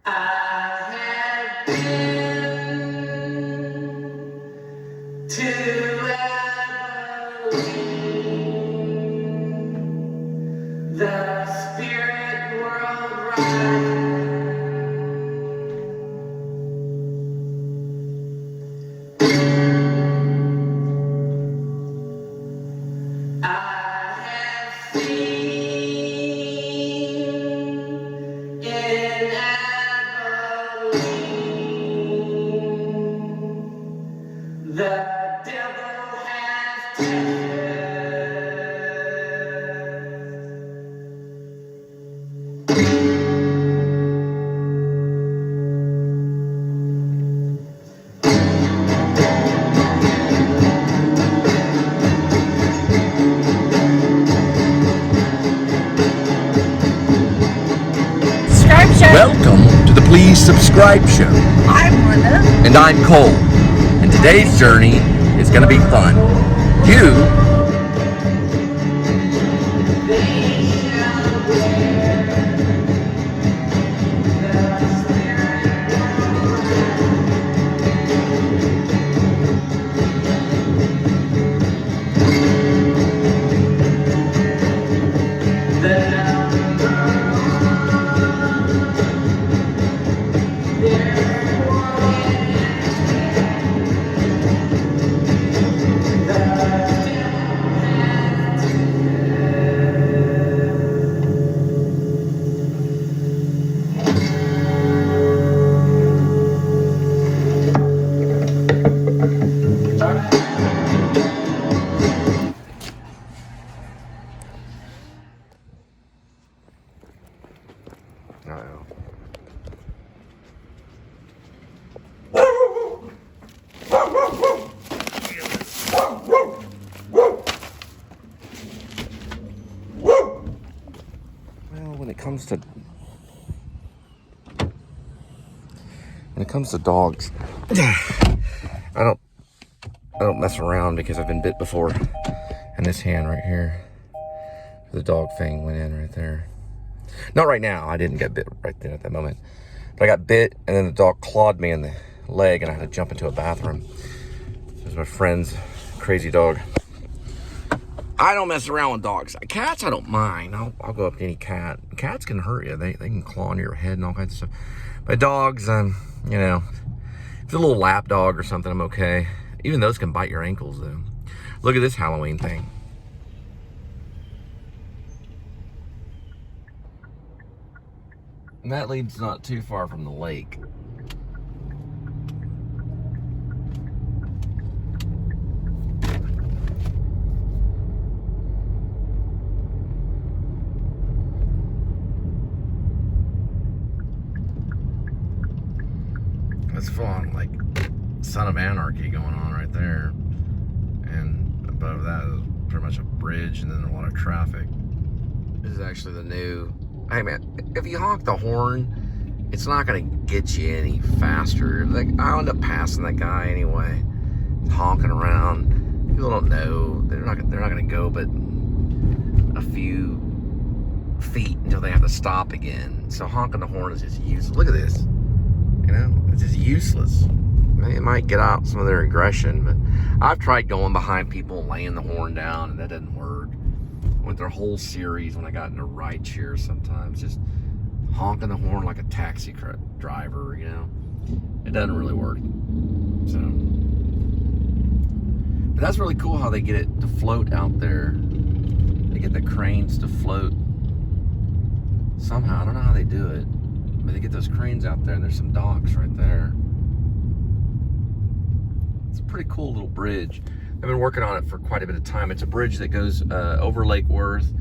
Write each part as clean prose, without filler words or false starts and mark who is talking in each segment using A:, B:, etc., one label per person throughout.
A: I have been to Abilene, the spirit world rising. I have seen in Abilene the devil has tested.
B: Subscribe show.
C: Welcome to the Please Subscribe Show.
B: I'm Linda.
C: And I'm Cole. And today's journey is going to be fun. You
A: They shall wear the spirit the number one. Therefore the
C: Uh-oh. Well, when it comes to dogs, I don't mess around because I've been bit before. And this hand right here, the dog fang went in right there. Not right now, I didn't get bit right then at that moment. But I got bit, and then the dog clawed me in the leg, and I had to jump into a bathroom. This is my friend's crazy dog. I don't mess around with dogs. Cats, I don't mind. I'll go up to any cat. Cats can hurt you. They can claw into your head and all kinds of stuff. But dogs, you know, if it's a little lap dog or something, I'm okay. Even those can bite your ankles, though. Look at this Halloween thing. And that leads not too far from the lake. It's full on like Son of Anarchy going on right there. And above that is pretty much a bridge and then a lot of traffic. This is actually the new, hey man, if you honk the horn, it's not gonna get you any faster. Like, I'll end up passing that guy anyway. Honking around. People don't know. They're not gonna go but a few feet until they have to stop again. So honking the horn is just useless. Look at this. You know, it's just useless. It might get out some of their aggression, but I've tried going behind people and laying the horn down, and that didn't work. Went their whole series when I got into ride share sometimes, just honking the horn like a taxi driver, you know. It doesn't really work. So, but that's really cool how they get it to float out there. They get the cranes to float somehow. I don't know how they do it. But they get those cranes out there, and there's some docks right there. It's a pretty cool little bridge. I've been working on it for quite a bit of time. It's a bridge that goes over Lake Worth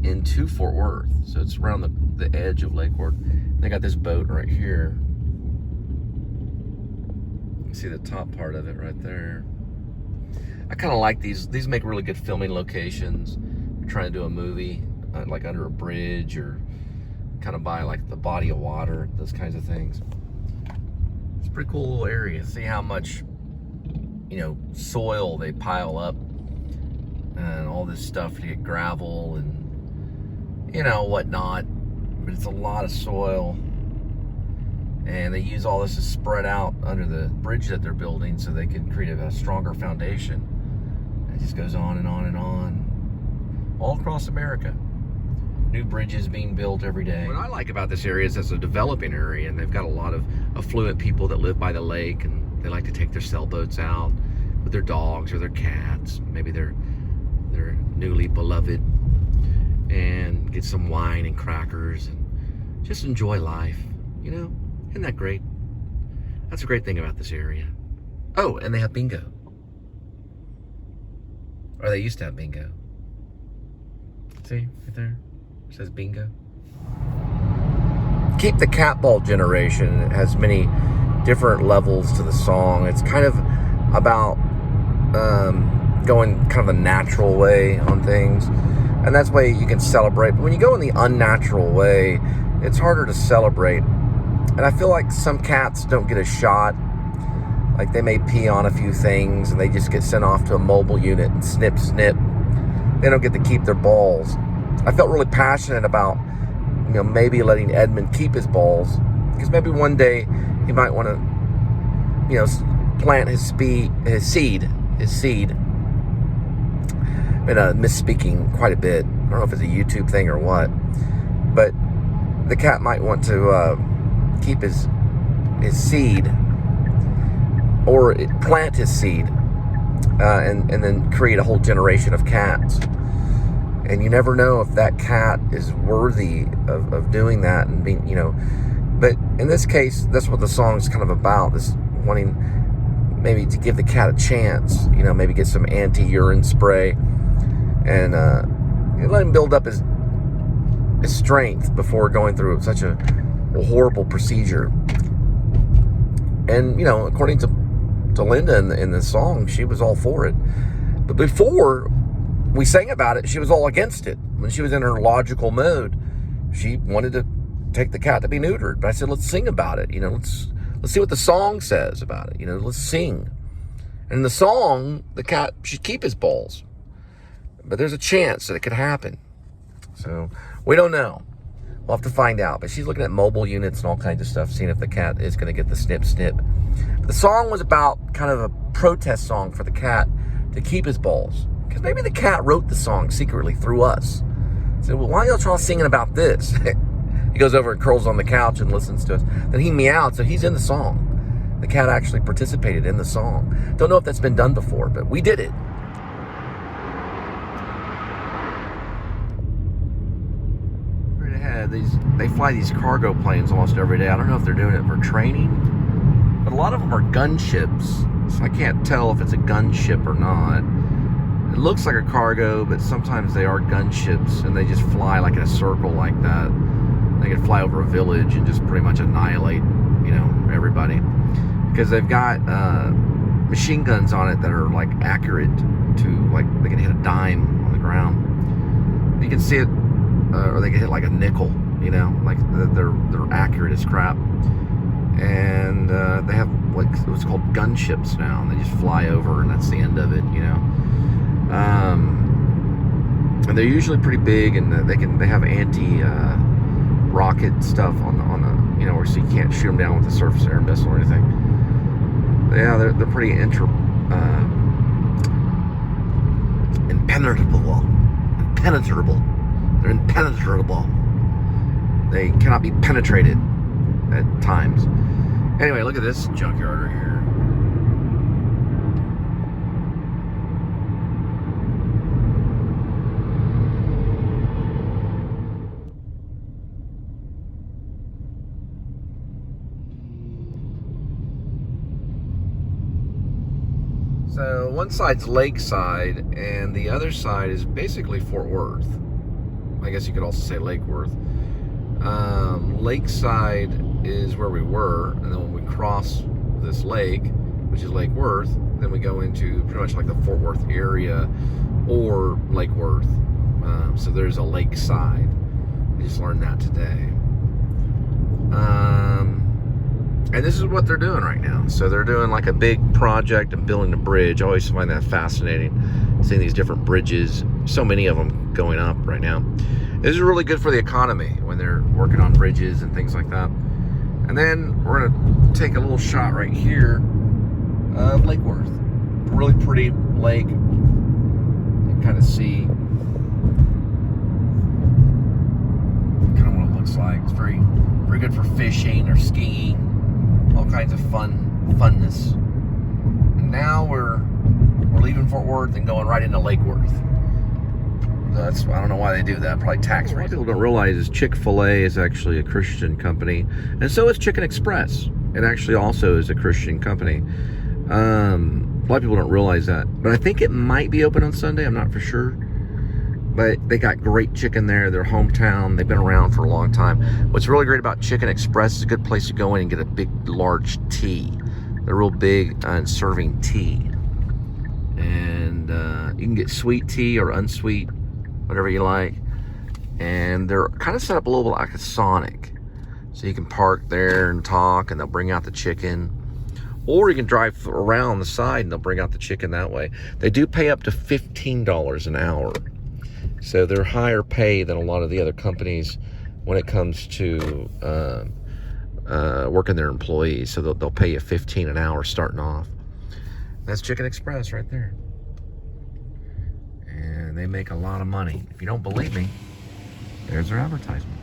C: into Fort Worth. So it's around the edge of Lake Worth. They got this boat right here. You see the top part of it right there. I kind of like these. These make really good filming locations. You're trying to do a movie, like under a bridge or kind of by like the body of water, those kinds of things. It's a pretty cool little area. See how much, you know, soil they pile up and all this stuff to get gravel and, you know, whatnot. But it's a lot of soil. And they use all this to spread out under the bridge that they're building so they can create a stronger foundation. It just goes on and on and on. All across America. New bridges being built every day. What I like about this area is it's a developing area, and they've got a lot of affluent people that live by the lake, and they like to take their sailboats out with their dogs or their cats, maybe their newly beloved, and get some wine and crackers and just enjoy life, you know? Isn't that great? That's a great thing about this area. Oh, and they have bingo. Or they used to have bingo. See, right there? It says bingo. Keep the Cat Ball Generation. It has many different levels to the song. It's kind of about going kind of a natural way on things. And that's the way you can celebrate. But when you go in the unnatural way, it's harder to celebrate. And I feel like some cats don't get a shot. Like they may pee on a few things and they just get sent off to a mobile unit and snip, snip. They don't get to keep their balls. I felt really passionate about, you know, maybe letting Edmund keep his balls, because maybe one day he might want to, you know, plant his seed. Been misspeaking quite a bit. I don't know if it's a YouTube thing or what, but the cat might want to keep his seed, or plant his seed, and then create a whole generation of cats. And you never know if that cat is worthy of doing that and being, you know. But in this case, that's what the song's kind of about, this wanting maybe to give the cat a chance, you know, maybe get some anti-urine spray and let him build up his strength before going through such a horrible procedure. And, you know, according to Linda in the song, she was all for it. But before we sang about it, she was all against it. When she was in her logical mode, she wanted to take the cat to be neutered. But I said, let's sing about it. You know, let's see what the song says about it. You know, let's sing. And in the song, the cat should keep his balls. But there's a chance that it could happen. So we don't know. We'll have to find out. But she's looking at mobile units and all kinds of stuff, seeing if the cat is going to get the snip, snip. The song was about kind of a protest song for the cat to keep his balls. Because maybe the cat wrote the song secretly through us. So, well, why y'all singing about this? He goes over and curls on the couch and listens to us. Then he meowed, so he's in the song. The cat actually participated in the song. Don't know if that's been done before, but we did it. Right ahead, they fly these cargo planes almost every day. I don't know if they're doing it for training, but a lot of them are gunships. So I can't tell if it's a gunship or not. It looks like a cargo, but sometimes they are gunships, and they just fly like in a circle like that. They can fly over a village and just pretty much annihilate, you know, everybody. Because they've got machine guns on it that are like accurate to, like, they can hit a dime on the ground. You can see it, or they can hit like a nickel, you know, like they're accurate as crap. And they have like what's called gunships now, and they just fly over, and that's the end of it, you know. And they're usually pretty big, and they have anti-rocket stuff on the you know, where so you can't shoot them down with a surface air missile or anything. Yeah, they're pretty impenetrable. They're impenetrable. They cannot be penetrated at times. Anyway, look at this junkyard right here. So one side's Lakeside, and the other side is basically Fort Worth. I guess you could also say Lake Worth. Lakeside is where we were, and then when we cross this lake, which is Lake Worth, then we go into pretty much like the Fort Worth area or Lake Worth. So there's a Lakeside. We just learned that today. And this is what they're doing right now. So they're doing like a big project and building a bridge. I always find that fascinating, seeing these different bridges, so many of them going up right now. This is really good for the economy when they're working on bridges and things like that. And then we're gonna take a little shot right here of Lake Worth. Really pretty lake. You can kind of see kind of what it looks like. It's very good for fishing or skiing, all kinds of funness. And now we're leaving Fort Worth and going right into Lake Worth. I don't know why they do that. Probably tax rates. What people don't realize is Chick-fil-A is actually a Christian company, and so is Chicken Express. It actually also is a Christian company. A lot of people don't realize that, but I think it might be open on Sunday. I'm not for sure, but they got great chicken there. Their hometown. They've been around for a long time. What's really great about Chicken Express is a good place to go in and get a big, large tea. They're real big on serving tea, and you can get sweet tea or unsweet, whatever you like. And they're kind of set up a little bit like a Sonic, so you can park there and talk, and they'll bring out the chicken. Or you can drive around the side and they'll bring out the chicken that way. They do pay up to $15 an hour. So they're higher pay than a lot of the other companies when it comes to working their employees. So they'll pay you $15 an hour starting off. That's Chicken Express right there. And they make a lot of money. If you don't believe me, there's their advertisement.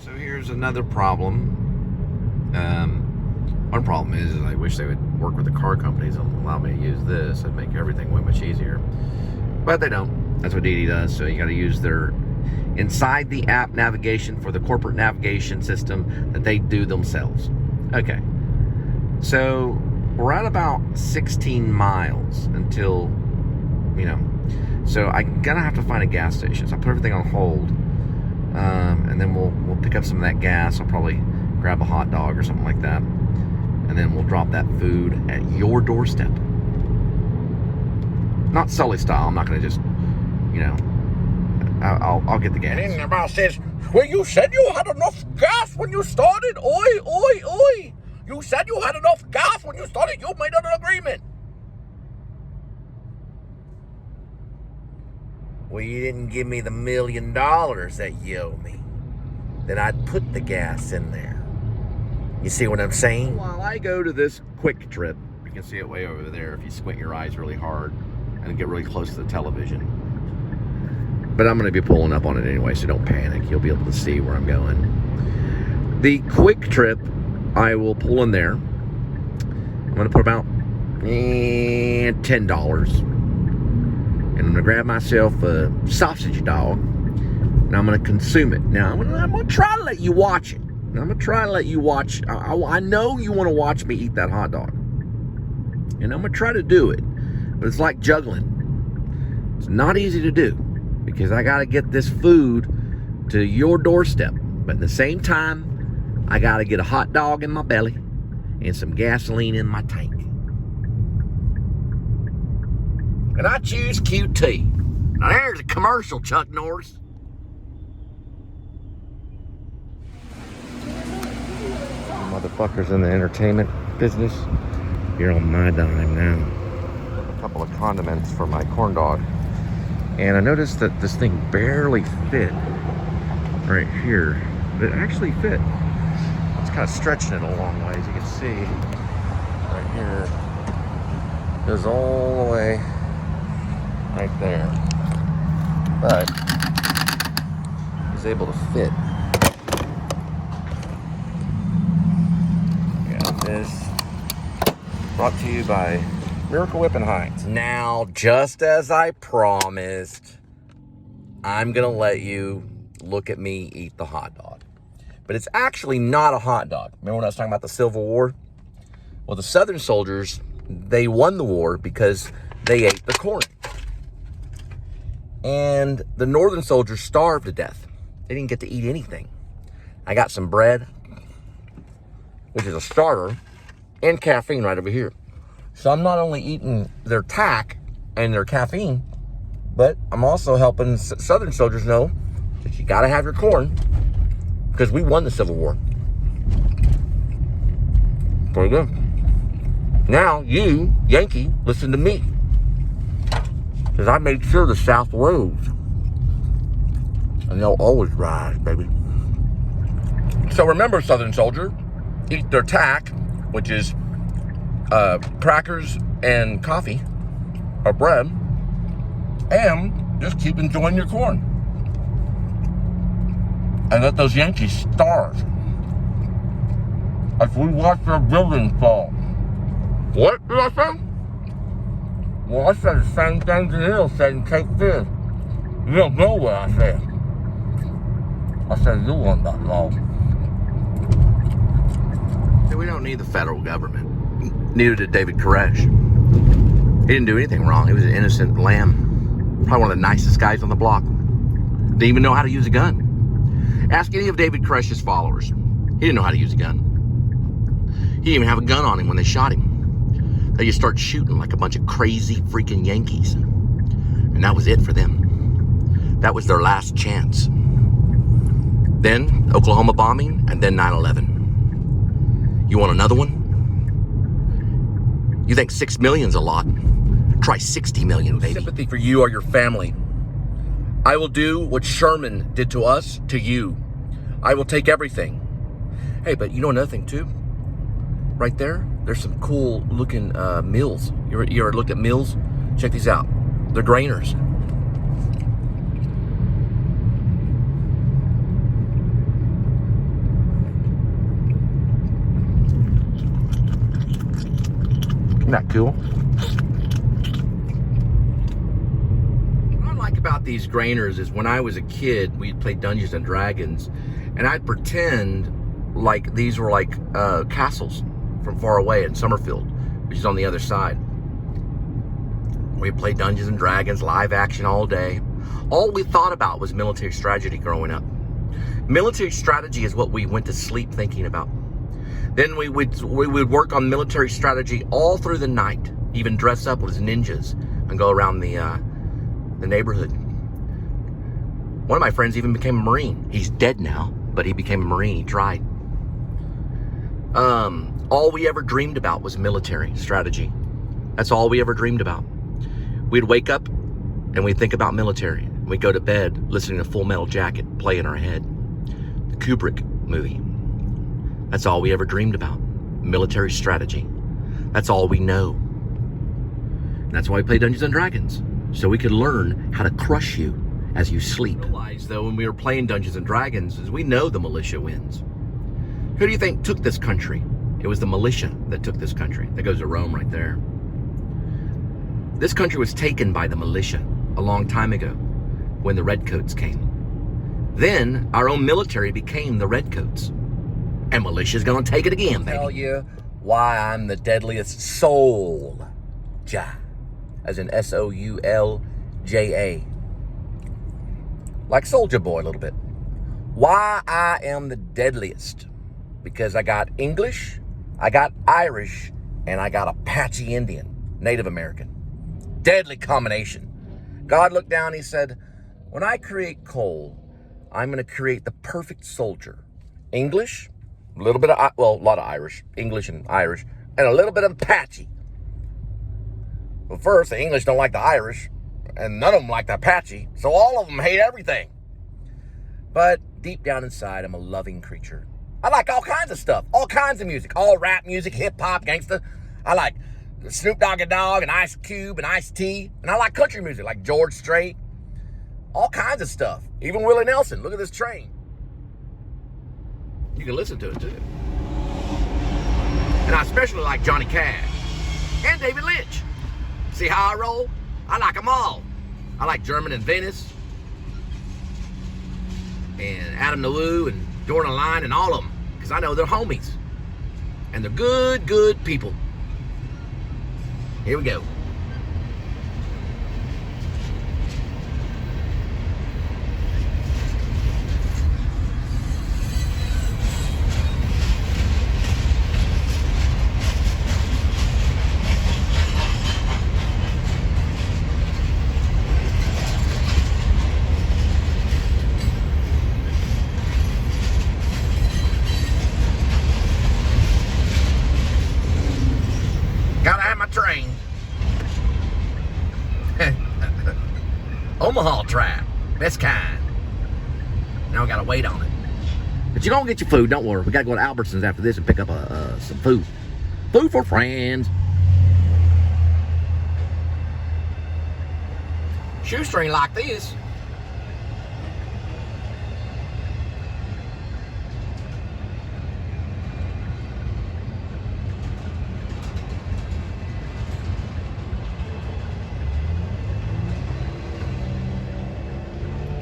C: So here's another problem. One problem is I wish they would work with the car companies and allow me to use this. It'd make everything way much easier. But they don't. That's what DD does. So you got to use their inside the app navigation for the corporate navigation system that they do themselves. Okay. So we're at about 16 miles until, so I'm gonna have to find a gas station. So I put everything on hold. And then we'll pick up some of that gas. I'll probably grab a hot dog or something like that, and then we'll drop that food at your doorstep. Not Sully style. I'm not gonna just, I'll get the gas.
D: And then the boss says, well, you said you had enough gas when you started. Oi, oi, oi. You said you had enough gas when you started. You made an agreement.
C: Well, you didn't give me the $1 million that you owe me. Then I'd put the gas in there. You see what I'm saying? While I go to this quick trip, you can see it way over there if you squint your eyes really hard and get really close to the television. But I'm going to be pulling up on it anyway, so don't panic. You'll be able to see where I'm going. The quick trip, I will pull in there. I'm going to put about $10. And I'm gonna grab myself a sausage dog, and I'm gonna consume it. Now I'm gonna try to let you watch it. Now, I'm gonna try to let you watch. I know you want to watch me eat that hot dog, and I'm gonna try to do it. But it's like juggling. It's not easy to do because I gotta get this food to your doorstep. But at the same time, I gotta get a hot dog in my belly and some gasoline in my tank. And I choose QT. Now there's a commercial, Chuck Norris. Motherfuckers in the entertainment business. You're on my dime now. A couple of condiments for my corn dog. And I noticed that this thing barely fit right here. But it actually fit. It's kind of stretching it a long way, as you can see. Right here. Goes all the way right there, but he's able to fit. Got this brought to you by Miracle Whip and Heinz. Now, just as I promised, I'm gonna let you look at me eat the hot dog. But it's actually not a hot dog. Remember when I was talking about the Civil War? Well, the Southern soldiers, they won the war because they ate the corn. And the Northern soldiers starved to death. They didn't get to eat anything. I got some bread, which is a starter, and caffeine right over here. So I'm not only eating their tack and their caffeine, but I'm also helping Southern soldiers know that you gotta have your corn because we won the Civil War. Pretty good. Now, you, Yankee, listen to me.
D: Because I made sure the South rose. And they'll always rise, baby. So remember, Southern soldier, eat their tack, which is crackers and coffee, or bread, and just keep enjoying your corn. And let those Yankees starve as we watch their buildings fall. What did I say? Well, I said the same thing Janelle said in Cape Fear. You don't know what I said. I said you weren't that long.
C: We don't need the federal government. Neither did David Koresh. He didn't do anything wrong. He was an innocent lamb. Probably one of the nicest guys on the block. Didn't even know how to use a gun. Ask any of David Koresh's followers. He didn't know how to use a gun. He didn't even have a gun on him when they shot him. They just started shooting like a bunch of crazy freaking Yankees. And that was it for them. That was their last chance. Then Oklahoma bombing, and then 9/11. You want another one? You think 6 million's a lot? Try 60 million, baby.
D: Sympathy for you or your family. I will do what Sherman did to us, to you. I will take everything. Hey, but you know another thing too? Right there, there's some cool looking mills. You ever looked at mills? Check these out. They're grainers. Isn't that cool?
C: What I like about these grainers is when I was a kid, we'd play Dungeons and Dragons, and I'd pretend like these were like castles from far away in Summerfield, which is on the other side. We'd play Dungeons and Dragons, live action all day. All we thought about was military strategy growing up. Military strategy is what we went to sleep thinking about. Then we would work on military strategy all through the night, even dress up as ninjas and go around the neighborhood. One of my friends even became a Marine. He's dead now, but he became a Marine. He tried. All we ever dreamed about was military strategy. That's all we ever dreamed about. We'd wake up and we'd think about military. We'd go to bed listening to Full Metal Jacket play in our head. The Kubrick movie. That's all we ever dreamed about. Military strategy. That's all we know. And that's why we play Dungeons and Dragons. So we could learn how to crush you as you sleep. Realize though, when we were playing Dungeons and Dragons, is we know the militia wins. Who do you think took this country? It was the militia that took this country. That goes to Rome right there. This country was taken by the militia a long time ago when the Redcoats came. Then our own military became the Redcoats. And militia's gonna take it again, baby.
D: Tell you why I'm the deadliest soldier, as in SOULJA, like Soldier Boy a little bit. Why I am the deadliest? Because I got English, I got Irish, and I got Apache Indian, Native American. Deadly combination. God looked down, he said, when I create Cole, I'm gonna create the perfect soldier. English, a little bit of, well, a lot of Irish, English and Irish, and a little bit of Apache. Well, first, the English don't like the Irish, and none of them like the Apache, so all of them hate everything. But deep down inside, I'm a loving creature. I like all kinds of stuff, all kinds of music, all rap music, hip-hop, gangsta. I like Snoop Dogg and Dogg and Ice Cube and Ice-T, and I like country music like George Strait, all kinds of stuff, even Willie Nelson. Look at this train. You can listen to it too. And I especially like Johnny Cash and David Lynch. See how I roll? I like them all. I like German and Venice and Adam Nawu and Dorna Line and all of them, because I know they're homies and they're good, good people. Here we go. Gotta have my train.
C: Omaha trap. Best kind. Now we gotta wait on it. But you're gonna get your food, don't worry. We gotta go to Albertsons after this and pick up some food. Food for friends. Shoestring like this.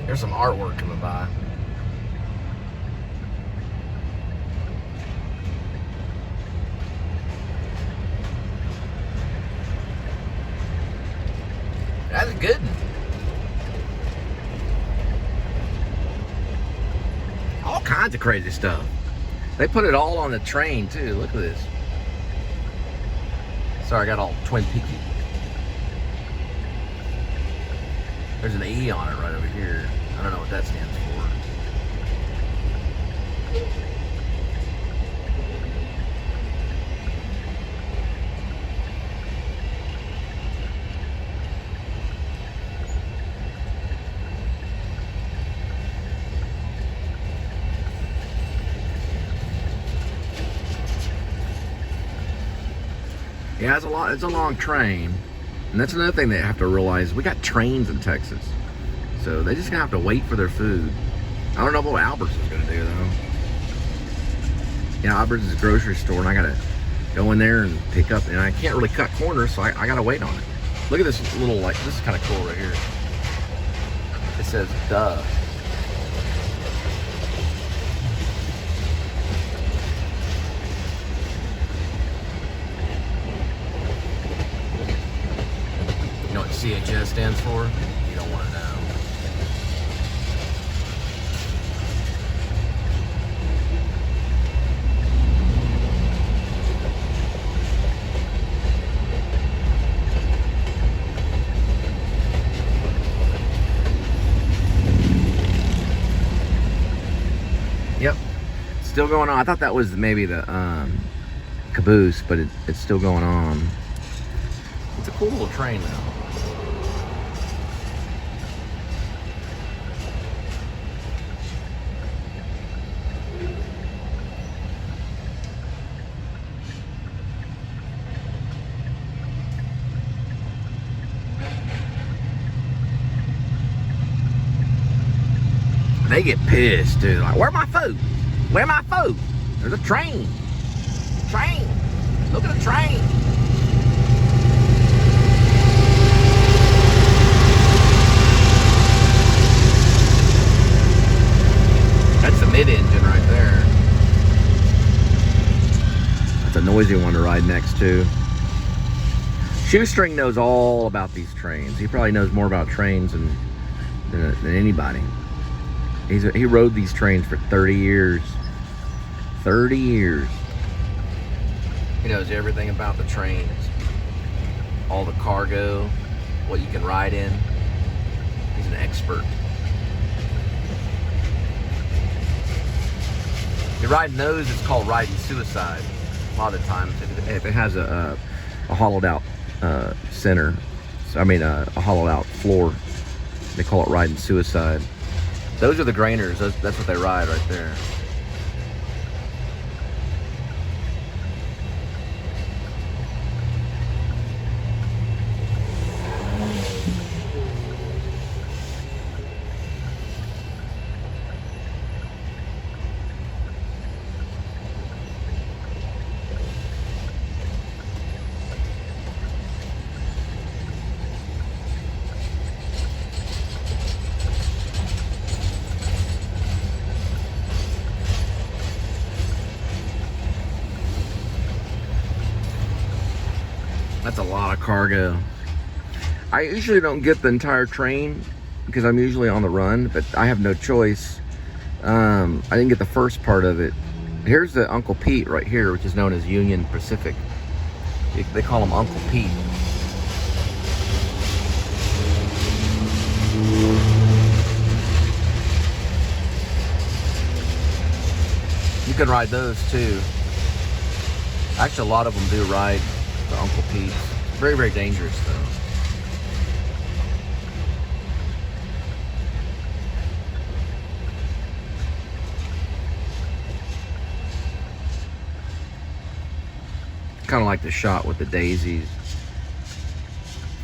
C: There's some artwork coming by. That's a good one. All kinds of crazy stuff. They put it all on the train too. Look at this. Sorry, I got all Twin Peaky. There's an E on it right over here. I don't know what that stands for. Yeah, it's a long train. And that's another thing they have to realize. We got trains in Texas. So they just gonna have to wait for their food. I don't know what Albertsons gonna do though. Yeah, Albertsons is a grocery store and I gotta go in there and pick up, and I can't really cut corners, so I gotta wait on it. Look at this little, like, this is kind of cool right here. It says duh. You know what CHS stands for? You don't want to know. Yep, still going on. I thought that was maybe the caboose, but it's still going on. It's a cool little train though. They get pissed, dude. Like, where's my food? Where's my food? There's a train. Train. Look at the train. That's the mid-engine right there. That's a noisy one to ride next to. Shoestring knows all about these trains. He probably knows more about trains than anybody. He rode these trains for 30 years. 30 years. He knows everything about the trains. All the cargo, what you can ride in. He's an expert. You're riding those, it's called riding suicide. A lot of times, if it has a hollowed out center, so, I mean a hollowed out floor, they call it riding suicide. Those are the grainers. That's what they ride right there. That's a lot of cargo. I usually don't get the entire train because I'm usually on the run, but I have no choice. I didn't get the first part of it. Here's the Uncle Pete right here, which is known as Union Pacific. They call him Uncle Pete. You can ride those too. Actually, a lot of them do ride the Uncle Pete's. Very, very dangerous though. Kind of like the shot with the daisies.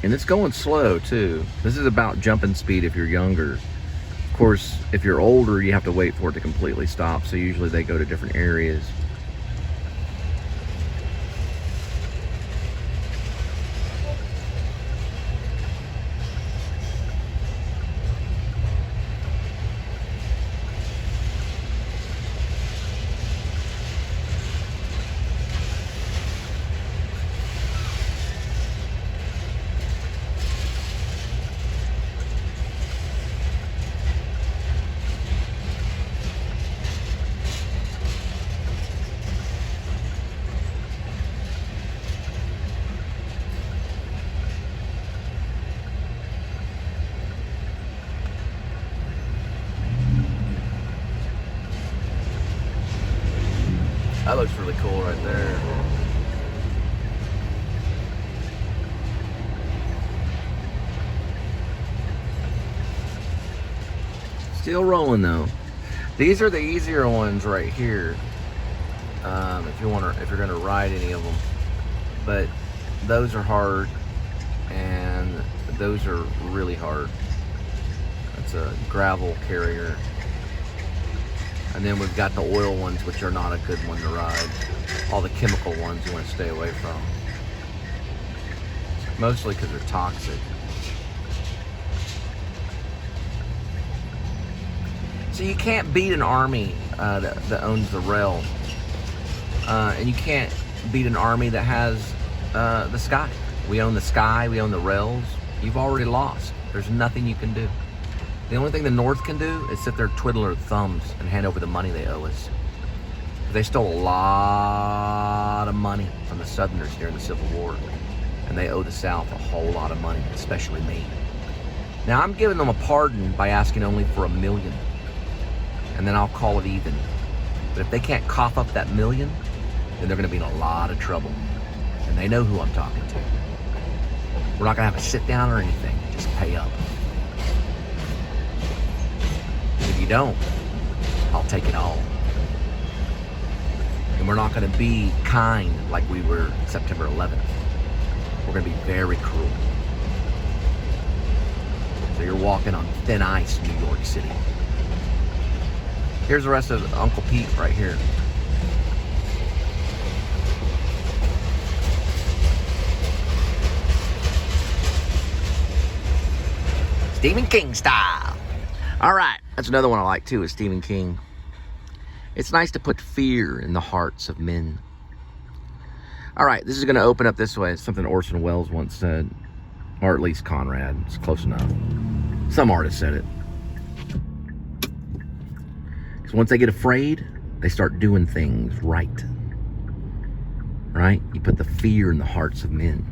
C: And it's going slow too. This is about jumping speed if you're younger. Of course, if you're older, you have to wait for it to completely stop. So usually they go to different areas. That looks really cool right there. Still rolling though. These are the easier ones right here. If you're gonna ride any of them, but those are hard, and those are really hard. That's a gravel carrier. And then we've got the oil ones, which are not a good one to ride. All the chemical ones you want to stay away from. Mostly because they're toxic. So you can't beat an army that owns the rail. And you can't beat an army that has the sky. We own the sky, we own the rails. You've already lost. There's nothing you can do. The only thing the North can do is sit there, twiddle their thumbs, and hand over the money they owe us. They stole a lot of money from the Southerners during the Civil War, and they owe the South a whole lot of money, especially me. Now, I'm giving them a pardon by asking only for $1 million, and then I'll call it even. But if they can't cough up that $1 million, then they're going to be in a lot of trouble, and they know who I'm talking to. We're not going to have a sit down or anything, just pay up. If you don't, I'll take it all. And we're not going to be kind like we were September 11th. We're going to be very cruel. So you're walking on thin ice, New York City. Here's the rest of Uncle Pete right here. Stephen King style. All right, that's another one I like too, is Stephen King. It's nice to put fear in the hearts of men. All right, this is going to open up this way. It's something Orson Welles once said, or at least Conrad. It's close enough. Some artist said it. Because once they get afraid, they start doing things right. Right? You put the fear in the hearts of men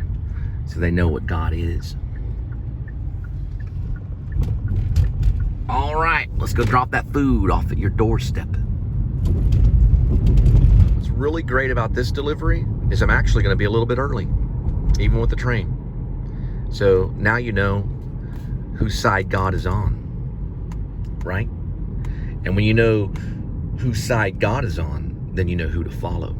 C: so they know what God is. All right, let's go drop that food off at your doorstep. What's really great about this delivery is I'm actually going to be a little bit early, even with the train. So now you know whose side God is on, right? And when you know whose side God is on, then you know who to follow.